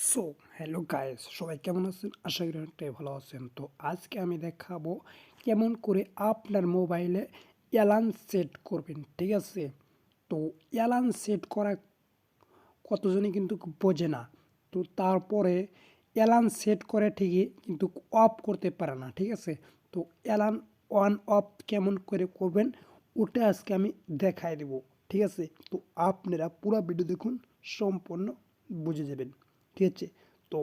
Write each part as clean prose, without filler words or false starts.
So hello guys, সবাই কেমন আছেন? আশা করি অনেকটাই ভালো আছেন। তো আজকে আমি দেখাবো কেমন করে আপনার মোবাইলে অ্যালার্ম সেট করবেন, ঠিক আছে? তো অ্যালার্ম সেট করা কতজনই কিন্তু বোঝে না। তো তারপরে অ্যালার্ম সেট করে ঠিকই কিন্তু অফ করতে পারে না, ঠিক আছে? তো অ্যালার্ম অন অফ কেমন করে করবেন ওটা আজকে আমি দেখাই দেব, ঠিক আছে? তো আপনারা পুরো ভিডিও দেখুন, সম্পূর্ণ বুঝে যাবেন, ঠিক আছে? তো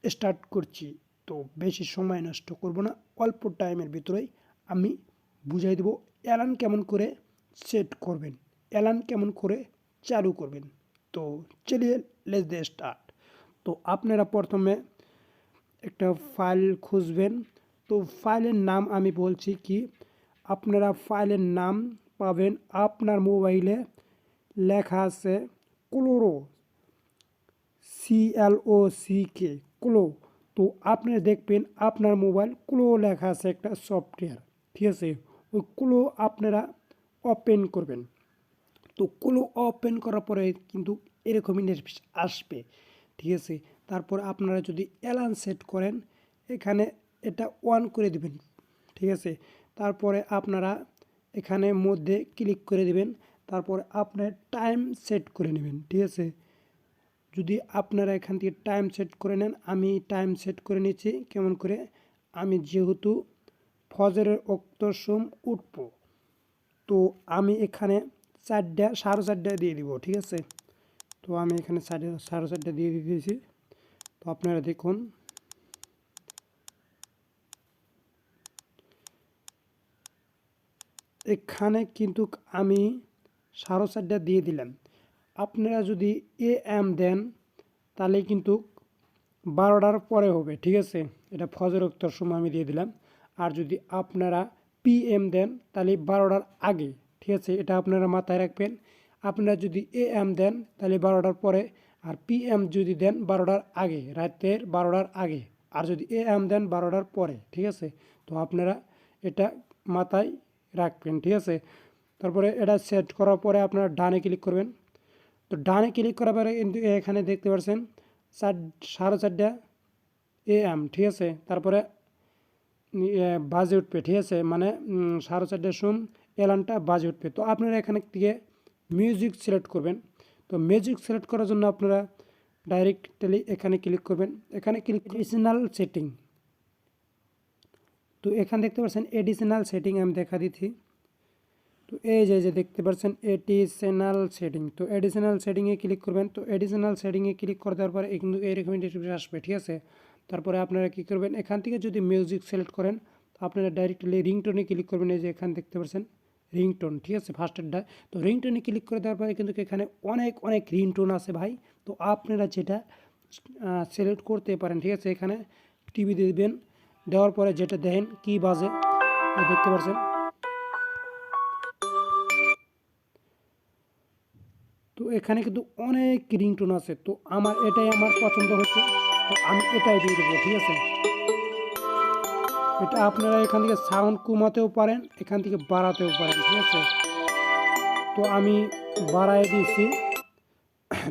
স্টার্ট করছি। তো বেশি সময় নষ্ট করব না, অল্প টাইমের ভিতরেই আমি বুঝাই দেবো অ্যালার্ম কেমন করে সেট করবেন, অ্যালার্ম কেমন করে চালু করবেন। তো চলিয়ে লেটস দে স্টার্ট। তো আপনারা প্রথমে একটা ফাইল খুঁজবেন। তো ফাইলের নাম আমি বলছি কি, আপনারা ফাইলের নাম পাবেন আপনার মোবাইলে লেখা আছে ক্লোরো, CLOCK, ক্লো। তো আপনি দেখবেন আপনার মোবাইল ক্লো লেখা আছে একটা সফটওয়্যার, ঠিক আছে? ওই ক্লো আপনারা ওপেন করবেন। তো ক্লো ওপেন করার পরে কিন্তু এরকমই ইন্টারফেস আসবে, ঠিক আছে? তারপর আপনারা যদি অ্যালার্ম সেট করেন, এখানে এটা অন করে দিবেন, ঠিক আছে? তারপরে আপনারা এখানে মধ্যে ক্লিক করে দিবেন। তারপরে আপনার টাইম সেট করে নেবেন, ঠিক আছে? যদি আপনারা এখান থেকে টাইম সেট করে নেন, আমি টাইম সেট করে নিচ্ছি কেমন করে। আমি যেহেতু ফজরের ওক্তর উঠব, তো আমি এখানে 4টা 4:30 দিয়ে দিব, ঠিক আছে? তো আমি এখানে 4:30 দিয়ে দিয়েছি। তো আপনারা দেখুন, এখানে কিন্তু আমি 4:30 দিয়ে দিলাম। আপনারা যদি AM দেন তাহলে কিন্তু 12টার পরে হবে, ঠিক আছে? এটা ফজর ওক্তর সময় আমি দিয়ে দিলাম। আর যদি আপনারা PM দেন তাহলে 12টার আগে, ঠিক আছে? এটা আপনারা মাথায় রাখবেন। আপনারা যদি AM দেন তাহলে 12টার পরে, আর PM যদি দেন 12টার আগে, রাতের 12টার আগে। আর যদি AM দেন 12টার পরে, ঠিক আছে? তো আপনারা এটা মাথায় রাখবেন, ঠিক আছে? তারপরে এটা সেট করার পরে আপনারা ডানে ক্লিক করবেন। তো ডানে ক্লিক করার পরে কিন্তু এখানে দেখতে পাচ্ছেন 4:30 AM, ঠিক আছে? তারপরে বাজে উঠবে, ঠিক আছে? মানে 4:30 সময় অ্যালার্মটা বাজে উঠবে। তো আপনারা এখানে থেকে মিউজিক সিলেক্ট করবেন। তো মিউজিক সিলেক্ট করার জন্য আপনারা ডাইরেক্টলি এখানে ক্লিক করবেন। এখানে ক্লিক এডিশনাল সেটিং। তো এখানে দেখতে পাচ্ছেন এডিশনাল সেটিং আমি দেখা দিচ্ছি। তো এই যে দেখতে পাচ্ছেন এডিশনাল সেটিং। তো এডিশনাল সেটিংয়ে ক্লিক করবেন। তো এডিশনাল সেটিংয়ে ক্লিক করে দেওয়ার পরে কিন্তু এরকম ইন্টারফেস আসবে, ঠিক আছে? তারপরে আপনারা কী করবেন, এখান থেকে যদি মিউজিক সিলেক্ট করেন তো আপনারা ডাইরেক্টলি রিংটোনে ক্লিক করবেন। এই যে এখানে দেখতে পাচ্ছেন রিংটোন, ঠিক আছে? ফার্স্টেরটা। তো রিংটোনে ক্লিক করে দেওয়ার পরে কিন্তু এখানে অনেক অনেক রিংটোন আছে ভাই। তো আপনারা যেটা সিলেক্ট করতে পারেন, ঠিক আছে? এখানে টিভি দিবেন, দেওয়ার পরে যেটা দেখেন কী বাজে দেখতে পাচ্ছেন। তো এখানে কিন্তু অনেক রিংটোন আছে। তো এটাই আমার পছন্দ হচ্ছে, তো আমি এটাই দিয়ে দেবো, ঠিক আছে? এটা আপনারা এখান থেকে সাউন্ড কমাতেও পারেন, এখান থেকে বাড়াতেও পারেন, ঠিক আছে? তো আমি বাড়াই দিয়েছি।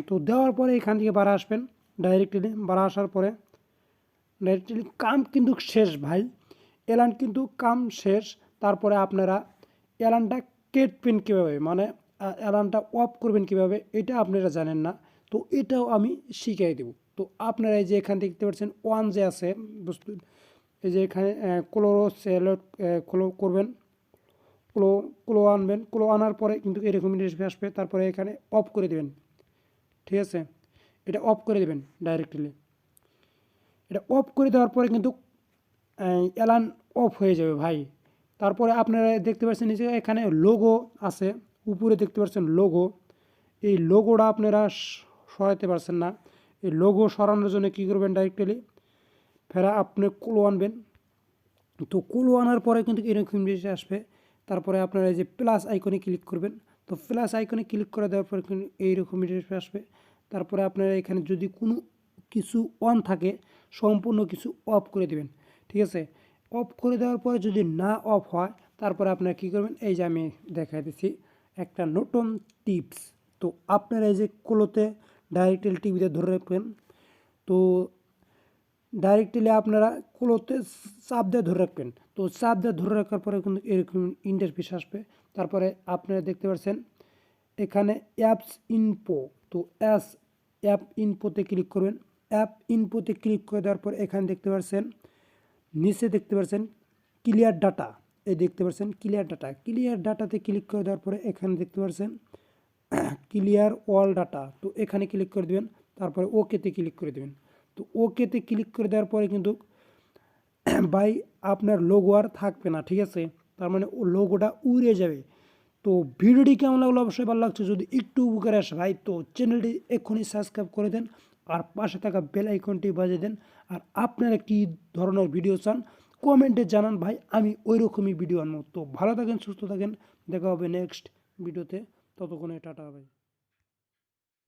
তো দেওয়ার পরে এখান থেকে বাড়া আসবেন, ডাইরেক্টলি বাড়া আসার পরে ডাইরেক্টলি কাম কিন্তু শেষ ভাই, অ্যালার্ম কিন্তু কাম শেষ। তারপরে আপনারা অ্যালার্মটা কেটবেন কীভাবে, মানে অ্যালার্মটা অফ করবেন কীভাবে, এটা আপনারা জানেন না। তো এটাও আমি শিখিয়ে দেব। তো আপনারা এই যে এখান থেকে দেখতে পাচ্ছেন ওয়ান যে আছে বস্তু, এই যে এখানে ক্লোরো সিলেক্ট ক্লো করবেন, ক্লো ক্লো আনবেন। ক্লো আনার পরে কিন্তু এরকম ইন্টারফেস আসবে। তারপরে এখানে অফ করে দেবেন, ঠিক আছে? এটা অফ করে দেবেন ডাইরেক্টলি। এটা অফ করে দেওয়ার পরে কিন্তু অ্যালার্ম অফ হয়ে যাবে ভাই। তারপরে আপনারা দেখতে পাচ্ছেন নিচে এখানে লোগো আছে, উপরে দেখতে পাচ্ছেন লোগো। এই লোগোটা আপনারা সরাতে পারছেন না। এই লোগো সরানোর জন্য কী করবেন, ডাইরেক্টলি ফেরা আপনি কুলো আনবেন। তো কুলো আনার পরে কিন্তু এরকম জিনিস আসবে। তারপরে আপনারা এই যে প্লাস আইকনে ক্লিক করবেন। তো প্লাস আইকনে ক্লিক করে দেওয়ার পরে কিন্তু এইরকম জিনিস আসবে। তারপরে আপনারা এখানে যদি কোনো কিছু অন থাকে সম্পূর্ণ কিছু অফ করে দেবেন, ঠিক আছে? অফ করে দেওয়ার পরে যদি না অফ হয় তারপরে আপনারা কী করবেন, এই যে আমি দেখাই দিচ্ছি একটা নতুন টিপস। তো আপনারা এই যে কুলোতে ডাইরেক্টলি টিভিতে ধরে রাখবেন। তো ডাইরেক্টলি আপনারা কোলোতে চাপ দিয়ে ধরে রাখবেন। তো চাপ দিয়ে ধরে রাখার পরে কিন্তু এরকম ইন্টারফেস আসবে। তারপরে আপনারা দেখতে পাচ্ছেন এখানে অ্যাপস ইনফো, তো অ্যাপ ইনফোতে ক্লিক করবেন। অ্যাপ ইনফোতে ক্লিক করে দেওয়ার পর এখানে দেখতে পাচ্ছেন নিচে দেখতে পাচ্ছেন ক্লিয়ার ডাটা, এই দেখতে পাচ্ছেন ক্লিয়ার ডাটা। ক্লিয়ার ডাটাতে ক্লিক করে দেওয়ার পরে এখানে দেখতে পাচ্ছেন ক্লিয়ার অল ডাটা, তো এখানে ক্লিক করে দেবেন। তারপরে ওকেতে ক্লিক করে দেবেন। তো ওকেতে ক্লিক করে দেওয়ার পরে কিন্তু ভাই আপনার লোগো আর থাকবে না, ঠিক আছে? তার মানে ও লোগোটা উড়ে যাবে। তো ভিডিওটি কেমন লাগলো অবশ্যই ভালো লাগছে, যদি একটু উপকারে আসে ভাই তো চ্যানেলটি এক্ষুনি সাবস্ক্রাইব করে দেন আর পাশে থাকা বেল আইকনটি বাজিয়ে দেন। আর আপনারা কী ধরনের ভিডিও চান কমেন্টে জানান ভাই, আমি ওই রকমই ভিডিও আনবো। তো ভালো থাকেন, সুস্থ থাকেন, দেখা হবে নেক্সট ভিডিওতে, ততক্ষণে টাটা ভাই।